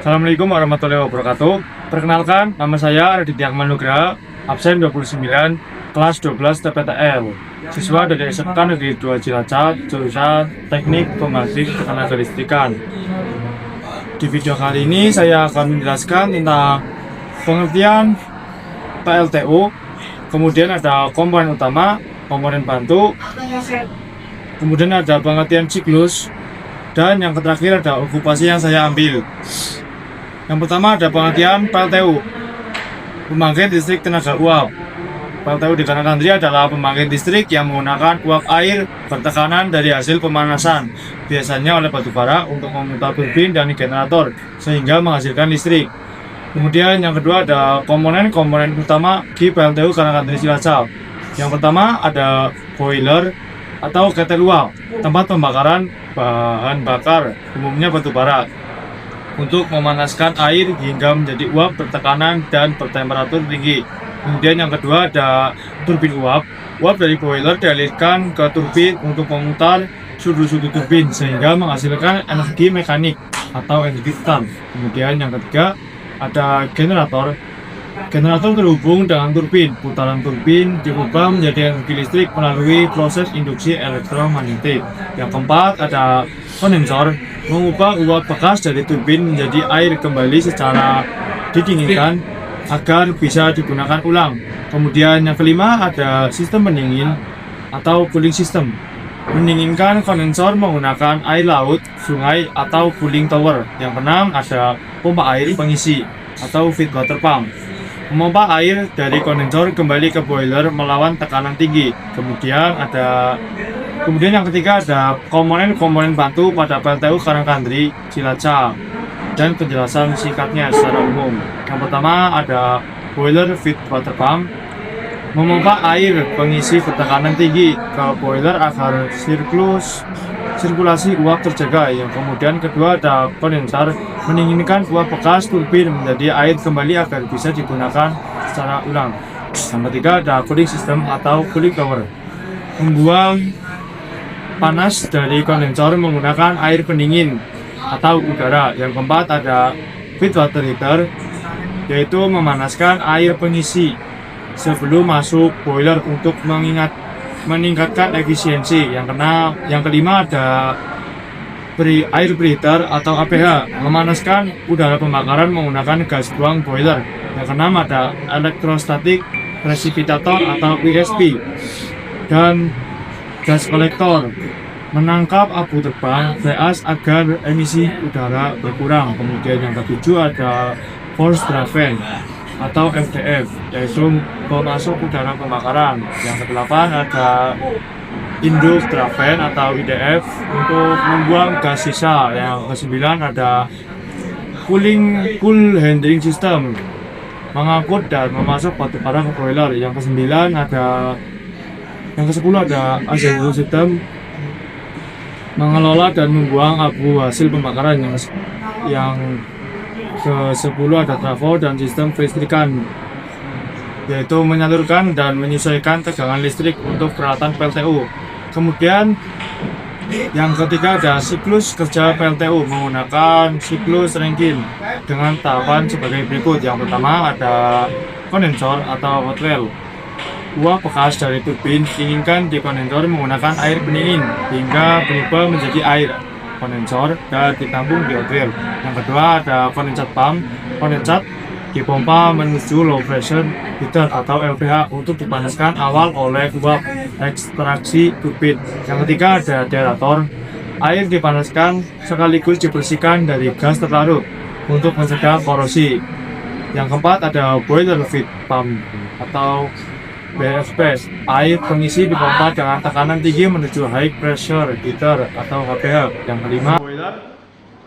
Assalamualaikum warahmatullahi wabarakatuh. Perkenalkan, nama saya Raditya Akmal Nugraha, absen 29, kelas 12 TPTL. Siswa dari SMK Negeri 2 Cilacap, jurusan Teknik Pembangkit Tenaga Listrikan. Di video kali ini saya akan menjelaskan tentang pengertian PLTU, kemudian ada komponen utama, komponen bantu, kemudian ada pengertian siklus, dan yang terakhir ada okupasi yang saya ambil. Yang pertama ada pengertian PLTU, pembangkit listrik tenaga uap. PLTU di Kanan Tandri adalah pembangkit listrik yang menggunakan uap air bertekanan dari hasil pemanasan, biasanya oleh batu bara untuk memutar turbin dan generator, sehingga menghasilkan listrik. Kemudian yang kedua ada komponen utama di PLTU Kanan Tandri Cilacap. Yang pertama ada boiler atau ketel uap, tempat pembakaran bahan bakar, umumnya batu bara, untuk memanaskan air hingga menjadi uap bertekanan dan bertemperatur tinggi. Kemudian yang kedua ada turbin uap. Uap dari boiler dialirkan ke turbin untuk memutar sudut-sudut turbin sehingga menghasilkan energi mekanik atau energi tekan. Kemudian yang ketiga ada generator. Generator terhubung dengan turbin. Putaran turbin diubah menjadi energi listrik melalui proses induksi elektromagnetik. Yang keempat ada kondensor, mengubah uap bekas dari turbin menjadi air kembali secara didinginkan agar bisa digunakan ulang. Kemudian yang kelima ada sistem pendingin atau cooling system. Mendinginkan kondensor menggunakan air laut, sungai, atau cooling tower. Yang keenam ada pompa air pengisi atau feed water pump. Memompa air dari kondensor kembali ke boiler melawan tekanan tinggi. Kemudian yang ketiga ada komponen bantu pada PLTU Karangkandri Cilacap dan penjelasan singkatnya secara umum. Yang pertama ada boiler feed water pump, memompa air pengisi bertekanan tinggi ke boiler agar sirkulasi uap terjaga. Yang kemudian kedua ada kondensor, mendinginkan uap bekas turbin menjadi air kembali agar bisa digunakan secara ulang. Yang ketiga ada cooling system atau cooling tower, membuang panas dari kondensor menggunakan air pendingin atau udara. Yang keempat ada feed water heater, yaitu memanaskan air pengisi sebelum masuk boiler untuk meningkatkan efisiensi. Yang kelima ada air preheater atau APH, memanaskan udara pembakaran menggunakan gas buang boiler. Yang keenam ada electrostatic precipitator atau ESP dan gas kolektor, menangkap abu terbang VAS agar emisi udara berkurang. Kemudian yang ketujuh ada force driven atau FDF, yaitu pemasok udara pembakaran. Yang kedelapan ada induced driven atau IDF untuk membuang gas sisa. Yang kesembilan ada cool handling system, mengangkut dan memasok batu bara ke boiler. Yang kesepuluh ada ascensor system, mengelola dan membuang abu hasil pembakaran. Yang ke-10 ada trafo dan sistem kelistrikan, yaitu menyalurkan dan menyesuaikan tegangan listrik untuk peralatan PLTU. Kemudian yang ketiga ada siklus kerja PLTU menggunakan siklus Rankine dengan tahapan sebagai berikut. Yang pertama ada kondensor atau hot well. Uap bekas dari turbin dinginkan di kondensor menggunakan air pendingin hingga berubah menjadi air kondensor dan ditampung di hot well. Yang kedua ada kondensat pump. Kondensat dipompa menuju low pressure heater atau LPH untuk dipanaskan awal oleh uap ekstraksi turbin. Yang ketiga ada aerator. Air dipanaskan sekaligus dibersihkan dari gas terlarut untuk mencegah korosi. Yang keempat ada boiler feed pump atau BFP. Air pengisi dipompa dengan tekanan tinggi menuju high pressure heater atau HPH. Yang kelima boiler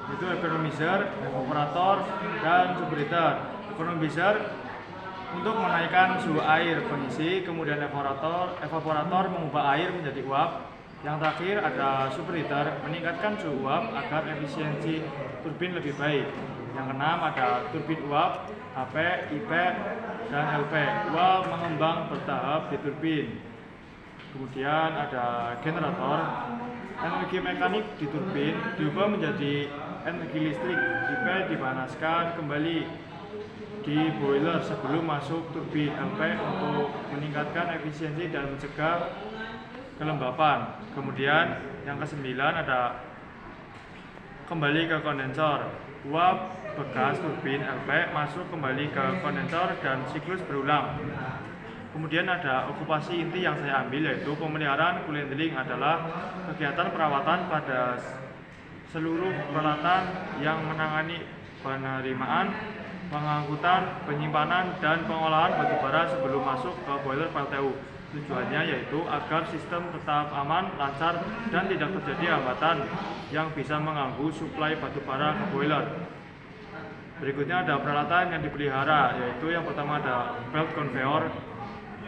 itu economizer, evaporator, dan superheater. Economizer untuk menaikkan suhu air pengisi, kemudian evaporator mengubah air menjadi uap. Yang terakhir ada superheater, meningkatkan suhu uap agar efisiensi turbin lebih baik. Yang keenam ada turbin uap, HP, IP, dan LP. Uap mengembang bertahap di turbin. Kemudian ada generator. Energi mekanik di turbin diubah menjadi energi listrik di pel dipanaskan kembali di boiler sebelum masuk turbin LP untuk meningkatkan efisiensi dan mencegah kelembapan. Kemudian yang kesembilan ada kembali ke kondensor. Uap bekas turbin LP masuk kembali ke kondensor dan siklus berulang. Kemudian ada okupasi inti yang saya ambil, yaitu pemeliharaan coolant handling adalah kegiatan perawatan pada seluruh peralatan yang menangani penerimaan, pengangkutan, penyimpanan, dan pengolahan batubara sebelum masuk ke boiler PLTU. Tujuannya yaitu agar sistem tetap aman, lancar, dan tidak terjadi hambatan yang bisa mengganggu suplai batubara ke boiler. Berikutnya ada peralatan yang dipelihara, yaitu yang pertama ada belt conveyor,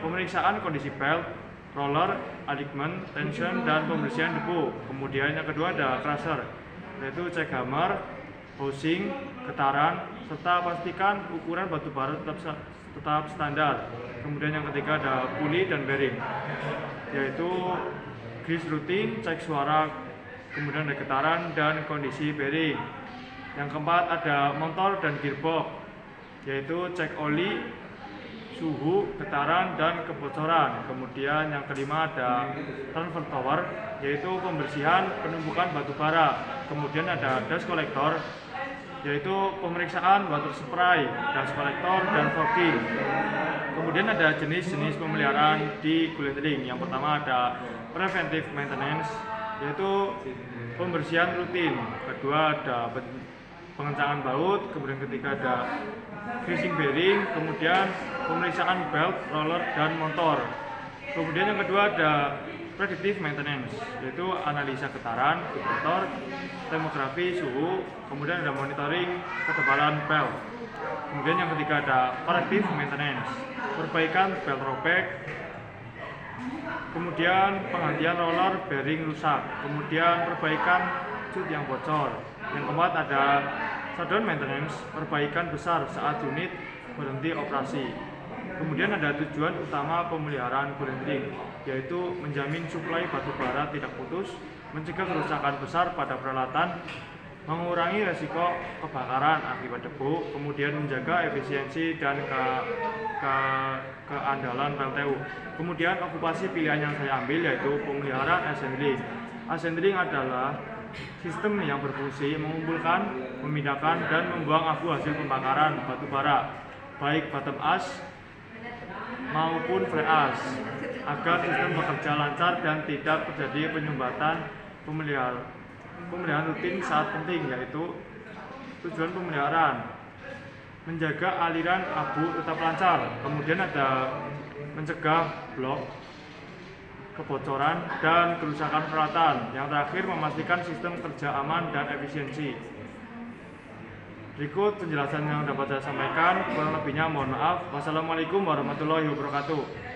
pemeriksaan kondisi belt, roller, alignment, tension, dan pembersihan debu. Kemudian yang kedua ada crusher, yaitu cek hammer, housing, getaran, serta pastikan ukuran batubara tetap standar. Kemudian yang ketiga ada puli dan bearing, yaitu grease rutin, cek suara, kemudian ada getaran dan kondisi bearing. Yang keempat ada motor dan gearbox, yaitu cek oli, suhu, getaran, dan kebocoran. Kemudian yang kelima ada transfer tower, yaitu pembersihan penumpukan batubara. Kemudian ada dust collector, yaitu pemeriksaan water supply, dust collector, dan fogging. Kemudian ada jenis-jenis pemeliharaan di coolant handling. Yang pertama ada preventive maintenance, yaitu pembersihan rutin. Kedua ada pengencangan baut. Kemudian ketiga ada greasing bearing. Kemudian pemeriksaan belt, roller, dan motor. Kemudian yang kedua ada predictive maintenance, yaitu analisa getaran, vibrator, termografi, suhu. Kemudian ada monitoring ketebalan belt. Kemudian yang ketiga ada corrective maintenance, perbaikan belt robek. Kemudian penggantian roller bearing rusak. Kemudian perbaikan cut yang bocor. Yang keempat ada shutdown maintenance, perbaikan besar saat unit berhenti operasi. Kemudian ada tujuan utama pemeliharaan coolant handling, yaitu menjamin suplai batubara tidak putus, mencegah kerusakan besar pada peralatan, mengurangi resiko kebakaran akibat debu, kemudian menjaga efisiensi dan keandalan PLTU. Kemudian okupasi pilihan yang saya ambil yaitu pemeliharaan assembly. Assembly adalah sistem yang berfungsi mengumpulkan, memindahkan, dan membuang abu hasil pembakaran batubara, baik bottom ash maupun fly ash, agar sistem bekerja lancar dan tidak terjadi penyumbatan. Pemeliharaan rutin saat penting, yaitu tujuan pemeliharaan menjaga aliran abu tetap lancar. Kemudian ada mencegah blok, kebocoran, dan kerusakan peralatan. Yang terakhir memastikan sistem kerja aman dan efisiensi. Berikut penjelasan yang dapat saya sampaikan, kurang lebihnya mohon maaf. Wassalamualaikum warahmatullahi wabarakatuh.